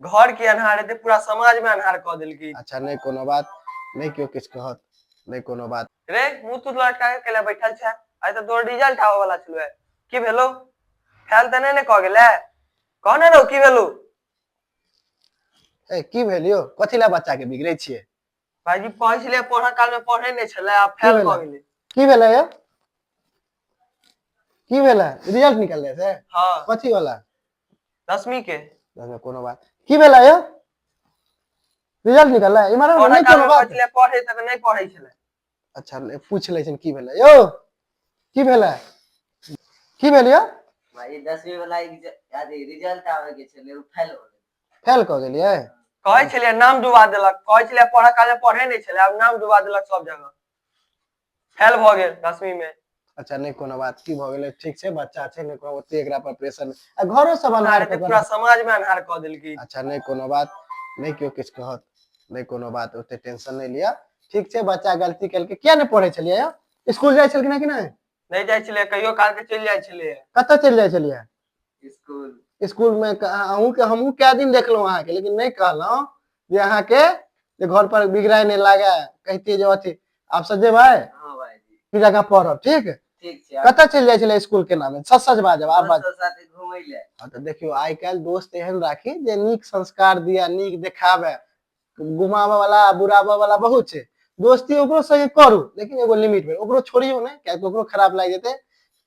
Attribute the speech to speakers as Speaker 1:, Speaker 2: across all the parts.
Speaker 1: घर के अन्हार हेते पूरा समाज में अन्हार क देलकी।
Speaker 2: अच्छा नहीं कोनो बात नहीं क्यों किछ कहत नहीं कोनो बात।
Speaker 1: रे मुंह तू लटका के केला बैठल छै आइ त तोर रिजल्ट आवे वाला छलो है की भेलो फेल त नहीं क गेले कहने रहो की भेलो
Speaker 2: ए की भेलियो कथि ला बच्चा के बिगड़ै छियै
Speaker 1: भाईजी पढ़ले पढ़ा काल में पढ़े नहीं छले आ
Speaker 2: की
Speaker 1: फेल
Speaker 2: भेला
Speaker 1: क गेले
Speaker 2: की भेला यो की भेला रिजल्ट निकलले से
Speaker 1: हां
Speaker 2: कथि वाला
Speaker 1: 10वीं के
Speaker 2: कोनो बात की भेला यो रिजल्ट निकलला इमारा
Speaker 1: पढ़ा
Speaker 2: नहीं
Speaker 1: काल
Speaker 2: कोनो
Speaker 1: में
Speaker 2: बात
Speaker 1: पढ़ले पढ़े तक नहीं पढ़े छले।
Speaker 2: अच्छा पूछ ले की भेला यो की भेला की भेलियो
Speaker 3: भाई 10वीं वाला यादी रिजल्ट आवे के छले उ
Speaker 2: फेल क गेलियै
Speaker 1: कहै छलिए नाम डुबा देलक कहै छलिए पढ़ा काल में पढ़े नहीं छले अब नाम डुबा देलक सब जगह फेल भ गेल 10वीं में।
Speaker 2: अच्छा नहीं कोनो बात की भ गेलै ठीक छै बच्चा छै नहीं कोनो ओते एकरा पर प्रेशर आ घरो सब अन्हार
Speaker 1: के पूरा समाज में अन्हार क देलकी।
Speaker 2: अच्छा नहीं कोनो बात नहीं क्यों किछ कहत नहीं कोनो बात ओते टेंशन नहीं लिया ठीक छै बच्चा गलती केलके किया नहीं पढ़ै छलिए यो स्कूल जाय छल कि नहीं
Speaker 1: नहीं जाय छले कहियो काल के चल जाय छले
Speaker 2: कत चल जाय छलिए
Speaker 3: स्कूल
Speaker 2: स्कूल में अहू के हमहू क्या दिन देखलो अहाँ के लेकिन नहीं कहलो जे अहाँ के जे घर पर बिगड़ाय नहीं लागे कहते जो अथी आप सब जे भाई
Speaker 3: हां भाई जी
Speaker 2: की जगह पढ़ब ठीक
Speaker 3: ठीक छै
Speaker 2: कत चल जाय छले स्कूल के नाम सच सच बाजब आप बात
Speaker 3: साथे घुमै ले
Speaker 2: हां त देखियो आइ काल दोस्त एहन राखी जे नीक संस्कार दिया नीक देखावे घुमावे वाला बुरावे वाला बहुत छै दोस्ती ओकरो संगे करू लेकिन एगो लिमिट में ओकरो छोड़ियो नहीं क्या ओकरो खराब लाग जेते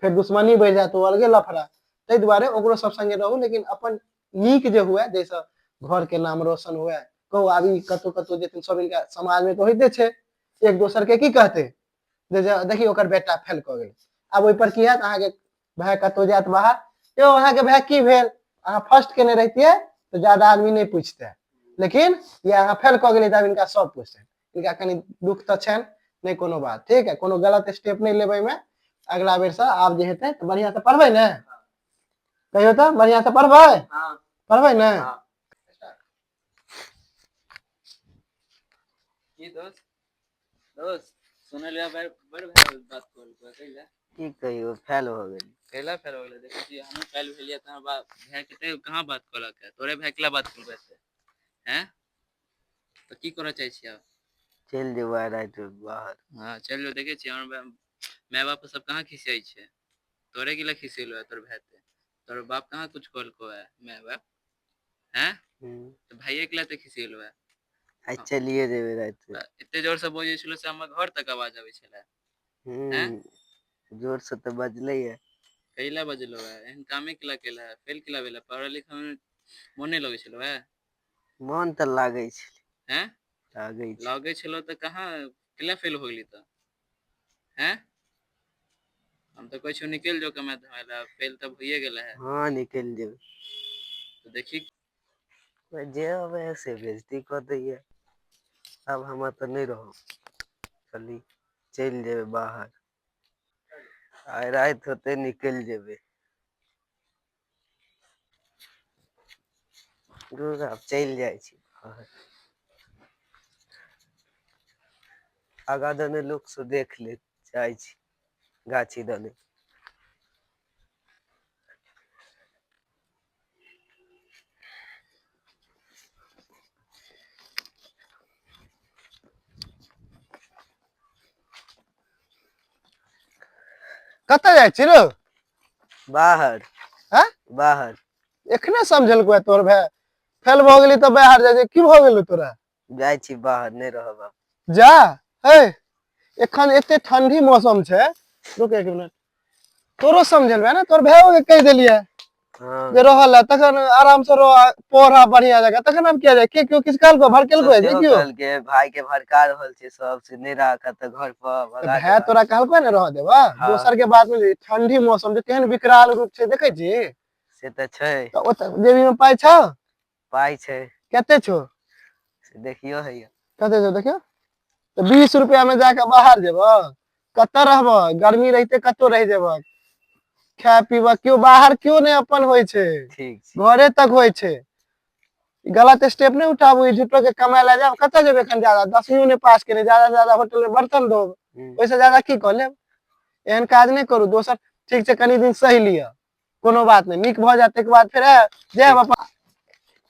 Speaker 2: फिर दुश्मनी बढ़ जाए तो अलगे लफड़ा तै दुआरे ओकरो सब संगे रहू लेकिन अपन नीक जे हुए जैसे घर के नाम रोशन हुए कहू आबी कतो कतो जेतिन सब इनका समाज में तो होइते छै एक दोसर के की कहते जे देखी ओकर बेटा फेल क गेल अब ओइ पर की हैत अहाँ के भाई कतो जात बाहर यो अहाँ के भाई की भेल अहाँ फर्स्ट केने रहतिए तो ज्यादा आदमी नहीं पूछते लेकिन ये अहाँ फेल क गेली तब इनका सब पूछते इनका कनी दुख त छन नहीं कोनो बात ठीक है कोनो गलत स्टेप नहीं लेबै में अगला बेर से आप जे हेतै त बढ़िया से पढ़बै ने कहियो त बढ़िया से पढ़बै
Speaker 3: हां
Speaker 2: पढ़बै ने
Speaker 3: हां
Speaker 4: की दोस्त सुने लिया बड़ बात कॉल कैला
Speaker 3: की कहियो फेल हो गेल
Speaker 4: कैला फेल हो गेल देखै छी हमहू फेल भेलिए त भाई के कहां बात करलक है तोरे भाई केला बात करबे से हैं तो की करऽ चाहै छी अब
Speaker 3: चल जेबै रात बाहर
Speaker 4: हां चल जो देखे छी हमर माय बाप सब कहां खिसियाई छै तोरे के लिए खिसियलो है तोर भाई तोर बाप कहां कुछ कहलको है माय बाप हैं तो भाई के लिए खिसियलो है
Speaker 3: आई चलिए जेबै रात
Speaker 4: इतने जोर से बोझे छलो से हमर घर तक आवाज आबै छले हैं
Speaker 3: जोर से तो बजले है
Speaker 4: कैला बजलो है एहन कामे केला फेल केला भेला पढ़ा लिखा में मन नहीं लगे छलो है
Speaker 3: मन त लागे छै
Speaker 4: हैं लागे छलो त कहां केला फेल हो गेली त हैं हम तो कहै छी निकल जो कमा धमाला फेल तब होइए गेला है
Speaker 3: हां निकल जेबै
Speaker 4: तो देखी
Speaker 3: जे हवे से बेइज्जती कर दैए अब हम तो नहीं रहो चली चल जेबै बाहर आइ रात होते निकल जेबै दूर अब चल जाय छी आगा दने लोग से देख ले जाय छी गाछी दने
Speaker 2: कत जाय छी रो
Speaker 3: बाहर
Speaker 2: हैं
Speaker 3: बाहर
Speaker 2: एखने समझलको तोर भाई फेल भ गेली त बाहर जाय की भ गेलो तोरा
Speaker 3: जाय छी बाहर नहीं रहब
Speaker 2: जा हे एखन एते ठंडी मौसम छै रुक एक मिनट तोरो समझलबे ना तोर भाइयों के कह देलिए
Speaker 3: हां
Speaker 2: जे रहल है तखन आराम से रह पढ़ा बढ़िया जगह तखन हम किया जाय के क्यों किछ काल को भड़केलको है जे क्यों
Speaker 3: के भाई के भड़का रहल छै सब से नहीं राखत त घर पर भगा
Speaker 2: भाई तोरा कहलको ने रह देबा दोसर के बात में ठंडी मौसम जे केहन विकराल रूप छै देखे छी
Speaker 3: से त छै
Speaker 2: त ओत जेबी में पाई छ
Speaker 3: पाई छै
Speaker 2: कते छो
Speaker 3: देखियो है
Speaker 2: कते छो देखियो तो 20 रुपया में जाके बाहर जेबो कत रहबो गर्मी रहते कतो रह जेबो खाय पीबा क्यों बाहर क्यों नहीं अपन होय छै
Speaker 3: ठीक
Speaker 2: घरे तक होय छै गलत स्टेप नहीं उठाबू झूठो के कमाय ला जाब कत जेबे खन ज्यादा 10वीं ने पास केने ज्यादा होटल में बर्तन धो ओइसे ज्यादा की कर लेब एहन काज नहीं करू दोसर ठीक छै कनी दिन सही लिया कोनो बात नहीं निक भ जाते के बाद फिर जय बापा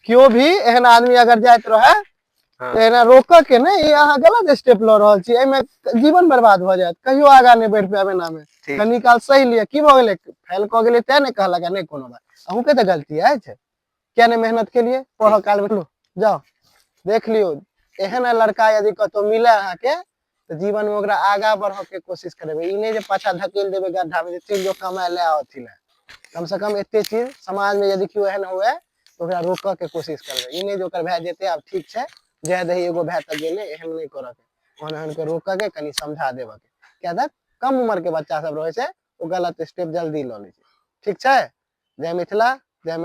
Speaker 2: क्यों भी एहन आदमी अगर जाइत रहे
Speaker 3: हाँ।
Speaker 2: तो एना रोक के ने ये अहाँ गलत स्टेप ल रहल छी, एमे जीवन बर्बाद भ जायत, कहियो आगा नहीं बढ़ पाबे ना में।
Speaker 3: ठीक।
Speaker 2: कनी काल सही लिया की भ गेले, फेल क गेले ते ने कहलक नहीं कोनो बात, अहूं के तो गलती है छे, क्या ने मेहनत के लिए पढ़ो
Speaker 3: ठीक।
Speaker 2: काल में लो जाओ देख लियो। एहन लड़का यदि कतो मिले अहाँ के तो जीवन में ओकरा आगा बढ़ो के कोशिश करबे, ई नहीं जे पाछा धकेल देबे गड्ढा में, चीज जो कमाए ले आओथि ले। कम से कम एते चीज समाज में यदि क्यों एहन हुए तो ओकरा रोक के कोशिश करबे, ई नहीं जे ओकर भाई जेते आब ठीक छे जय दही एगो भाई तक गेले, एहन नहीं करके, ओहन के रोक के कनी समझा देबे के, क्या तक कम उम्र के बच्चा सब रहे छे वो गलत स्टेप जल्दी ल ले छे। ठीक छे। जय मिथिला, जय